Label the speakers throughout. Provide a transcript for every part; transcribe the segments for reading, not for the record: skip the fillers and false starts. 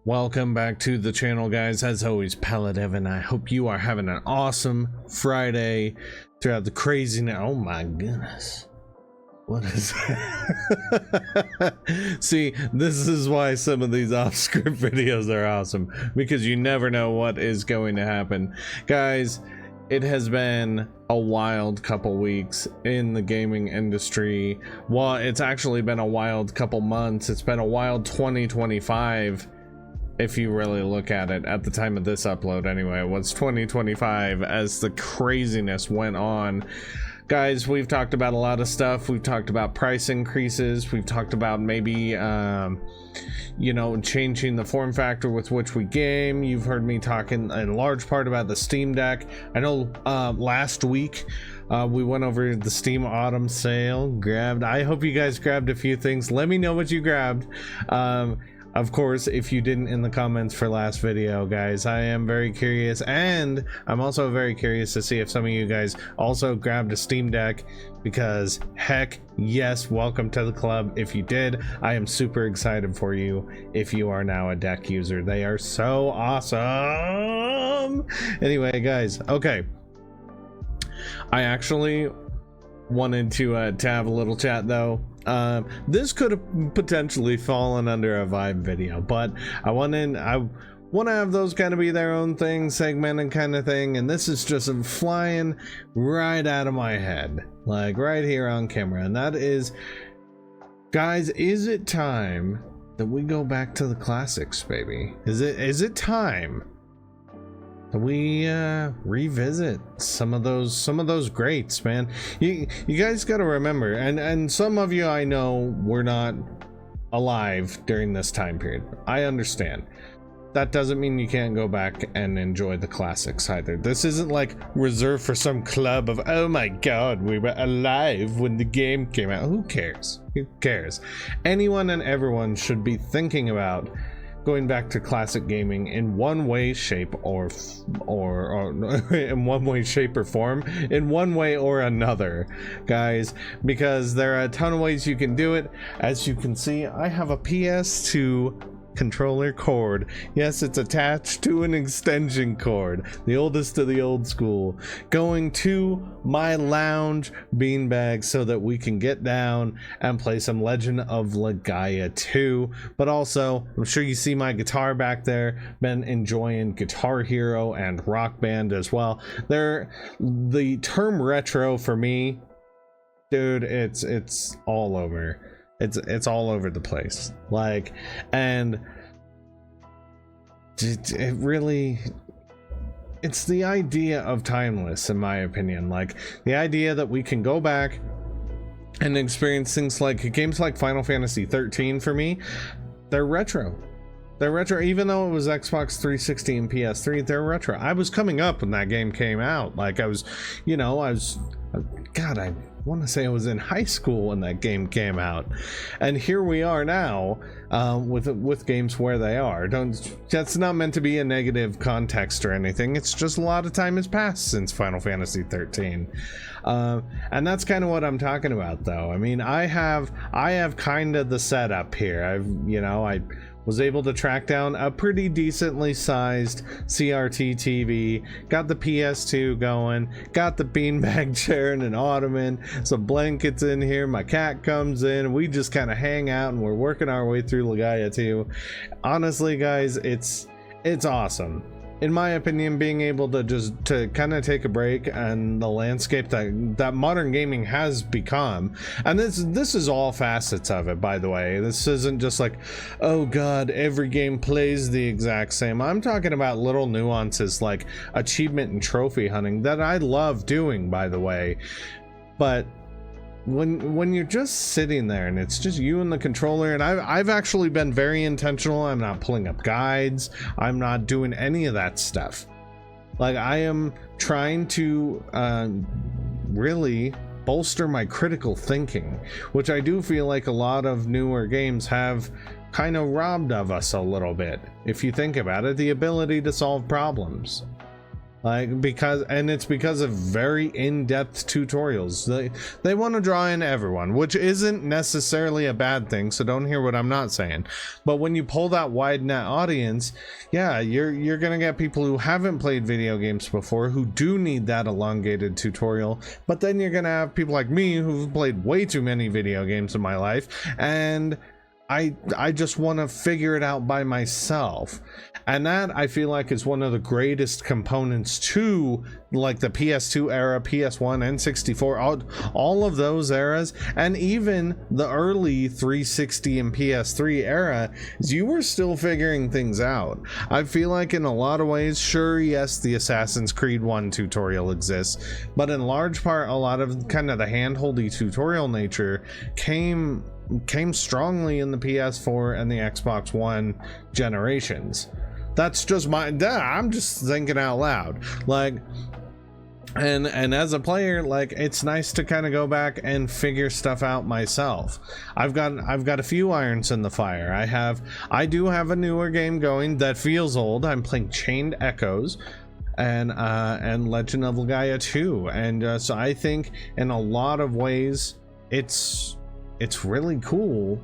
Speaker 1: Welcome back to the channel, guys. As always, Palladev, and I hope you are having an awesome Friday throughout the craziness. Oh my goodness. What is that? See, this is why some of these off-script videos are awesome, because you never know what is going to happen. Guys, it has been a wild couple weeks in the gaming industry. Well, it's actually been a wild couple months. It's been a wild 2025. If you really look at it at the time of this upload, anyway, it was 2025 as the craziness went on. Guys, we've talked about a lot of stuff. We've talked about price increases. We've talked about maybe, you know, changing the form factor with which we game. You've heard me talking in large part about the Steam Deck. I know last week we went over the Steam Autumn Sale. I hope you guys grabbed a few things. Let me know what you grabbed. Of course, if you didn't in the comments for last video, guys, I am very curious, and I'm also very curious to see if some of you guys also grabbed a Steam Deck, because heck yes, welcome to the club. If you did, I am super excited for you if you are now a deck user. They are so awesome. Anyway, guys, okay, I actually wanted to have a little chat though. This could have potentially fallen under a vibe video, but I want to have those kind of be their own thing, segmented kind of thing, and this is just flying right out of my head, like right here on camera. And that is, guys, is it time that we go back to the classics, baby? Is it time that we revisit some of those greats, man? You guys got to remember, and some of you I know were not alive during this time period. I understand. That doesn't mean you can't go back and enjoy the classics either. This isn't like reserved for some club of, oh my god, we were alive when the game came out. Who cares? Who cares? Anyone and everyone should be thinking about going back to classic gaming in one way, shape, or in one way, shape, or form, in one way or another, guys, because there are a ton of ways you can do it. As you can see, I have a PS2 controller cord. Yes, it's attached to an extension cord, the oldest of the old school, going to my lounge beanbag so that we can get down and play some Legend of Legaia 2. But also, I'm sure you see my guitar back there. Been enjoying Guitar Hero and Rock Band as well. The term retro for me, dude, it's all over. It's all over the place, like, and it really, it's the idea of timeless, in my opinion. Like, the idea that we can go back and experience things like games like Final Fantasy 13. For me, they're retro. They're retro, even though it was Xbox 360 and PS3. They're retro. I was coming up when that game came out. Like, I was, you know, God, I want to say I was in high school when that game came out, and here we are now with games where they are. That's not meant to be a negative context or anything. It's just a lot of time has passed since Final Fantasy 13, and that's kind of what I'm talking about, though. I mean, I have kind of the setup here. I was able to track down a pretty decently sized CRT TV, got the PS2 going, got the beanbag chair and an ottoman, some blankets in here, my cat comes in, and we just kind of hang out and we're working our way through Legaia 2. Honestly, guys, it's awesome. In my opinion, being able to kind of take a break and the landscape that modern gaming has become, and this is all facets of it, by the way. This isn't just like, oh god, every game plays the exact same. I'm talking about little nuances like achievement and trophy hunting that I love doing, by the way. But when you're just sitting there and it's just you and the controller, and I've actually been very intentional. I'm not pulling up guides, I'm not doing any of that stuff. Like, I am trying to really bolster my critical thinking, which I do feel like a lot of newer games have kind of robbed of us a little bit. If you think about it, the ability to solve problems. Like, because it's because of very in-depth tutorials. They want to draw in everyone, which isn't necessarily a bad thing, so don't hear what I'm not saying. But when you pull that wide net audience, yeah, you're gonna get people who haven't played video games before, who do need that elongated tutorial. But then you're gonna have people like me who've played way too many video games in my life, and I just want to figure it out by myself. And that, I feel like, is one of the greatest components to like the PS2 era, PS1, N64, all of those eras, and even the early 360 and PS3 era, is you were still figuring things out. I feel like in a lot of ways, sure, yes, the Assassin's Creed 1 tutorial exists, but in large part, a lot of kind of the handholdy tutorial nature came strongly in the PS4 and the Xbox One generations. That's just I'm just thinking out loud. Like, and as a player, like, it's nice to kind of go back and figure stuff out myself. I've got a few irons in the fire. I do have a newer game going that feels old. I'm playing Chained Echoes and Legend of Legaia 2, and so I think in a lot of ways it's really cool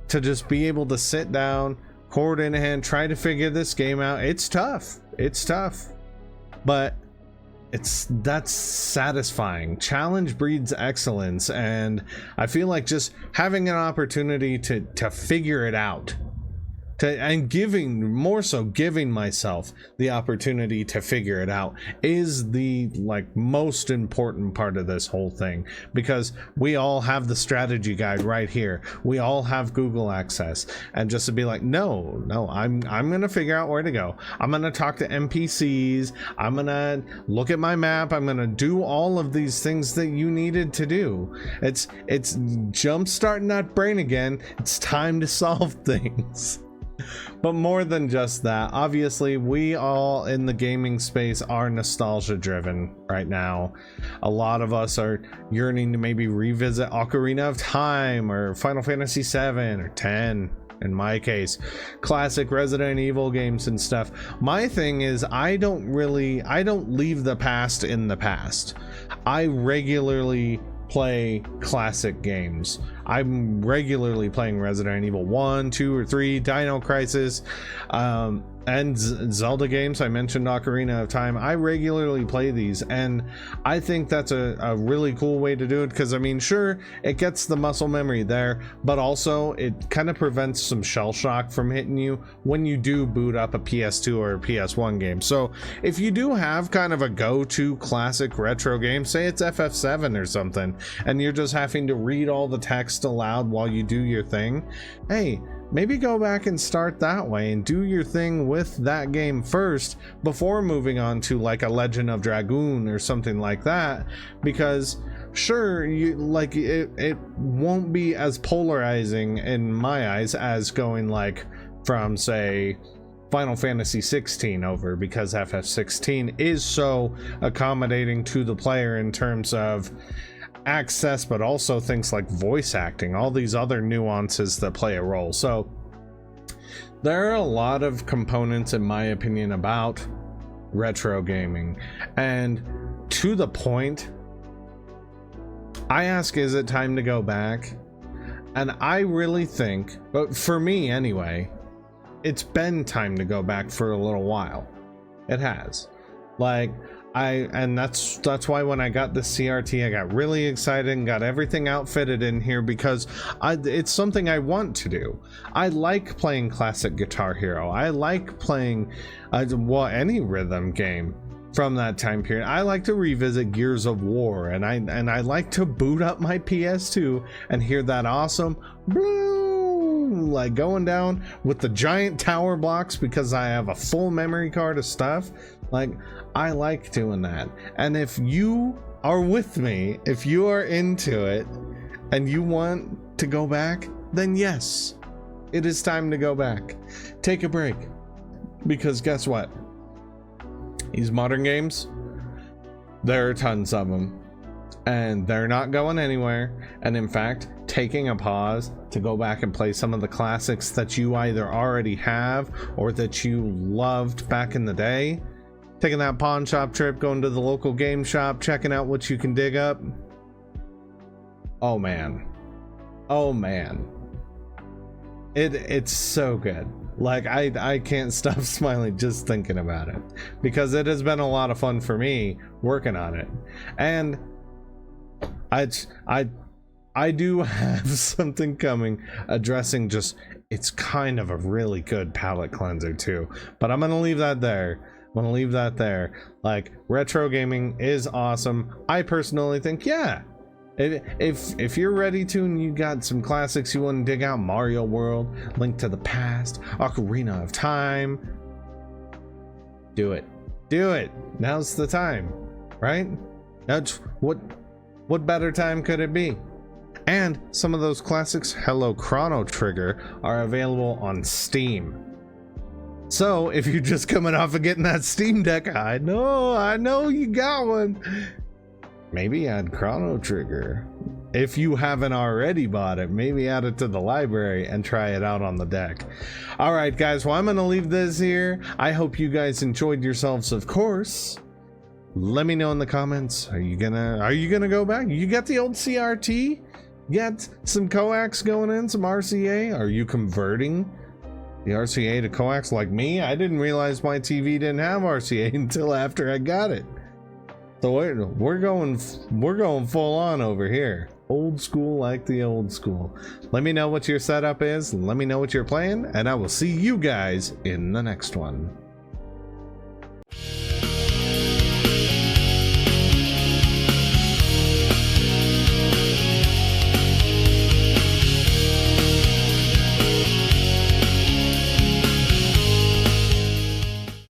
Speaker 1: to just be able to sit down, cord in hand, try to figure this game out. It's tough, but that's satisfying. Challenge breeds excellence, and I feel like just having an opportunity to figure it out, and giving myself the opportunity to figure it out is the most important part of this whole thing, because we all have the strategy guide right here, we all have Google access, and just to be like, no, I'm gonna figure out where to go, I'm gonna talk to NPCs, I'm gonna look at my map, I'm gonna do all of these things that you needed to do. It's jump starting that brain again. It's time to solve things. But more than just that, obviously we all in the gaming space are nostalgia driven right now. A lot of us are yearning to maybe revisit Ocarina of Time or Final Fantasy 7 or 10 in my case, classic Resident Evil games and stuff. My thing is, I don't leave the past in the past. I regularly play classic games. I'm regularly playing Resident Evil 1, 2, or 3, Dino Crisis, and Zelda games. I mentioned Ocarina of Time. I regularly play these, and I think that's a really cool way to do it, because I mean, sure, it gets the muscle memory there, but also it kind of prevents some shell shock from hitting you when you do boot up a PS2 or a PS1 game. So if you do have kind of a go-to classic retro game, say it's FF7 or something, and you're just having to read all the text aloud while you do your thing, hey, maybe go back and start that way and do your thing with that game first before moving on to like a Legend of Dragoon or something like that, because sure, it won't be as polarizing in my eyes as going like from, say, Final Fantasy 16 over, because FF16 is so accommodating to the player in terms of access, but also things like voice acting, all these other nuances that play a role. So there are a lot of components, in my opinion, about retro gaming, and to the point, I ask, is it time to go back? And I really think, but for me anyway, it's been time to go back for a little while. It has. And that's why when I got the CRT, I got really excited and got everything outfitted in here, because it's something I want to do. I like playing classic Guitar Hero. I like playing any rhythm game from that time period. I like to revisit Gears of War, and I like to boot up my PS2 and hear that awesome boom, like going down with the giant tower blocks, because I have a full memory card of stuff. Like, I like doing that. And if you are with me, if you are into it and you want to go back, then yes, it is time to go back. Take a break, because guess what? These modern games, there are tons of them, and they're not going anywhere. And in fact, taking a pause to go back and play some of the classics that you either already have or that you loved back in the day taking that pawn shop trip, going to the local game shop, checking out what you can dig up. Oh man. Oh man. It's so good. Like I can't stop smiling just thinking about it, because it has been a lot of fun for me working on it. And I do have something coming addressing just, it's kind of a really good palate cleanser too, but I'm gonna leave that there. Like, retro gaming is awesome. I personally think, yeah, if you're ready to and you got some classics you want to dig out, Mario World, Link to the Past, Ocarina of Time, do it. Now's the time, right? That's what better time could it be? And some of those classics, hello Chrono Trigger, are available on Steam. So if you're just coming off of getting that Steam Deck, I know you got one. Maybe add Chrono Trigger. If you haven't already bought it, maybe add it to the library and try it out on the deck. All right, guys, well, I'm going to leave this here. I hope you guys enjoyed yourselves, of course. Let me know in the comments. Are you gonna go back? You got the old CRT? You got some coax going in, some RCA? Are you converting the RCA to coax like me? I didn't realize my TV didn't have RCA until after I got it. So we're going full on over here. Old school like the old school. Let me know what your setup is. Let me know what you're playing, and I will see you guys in the next one.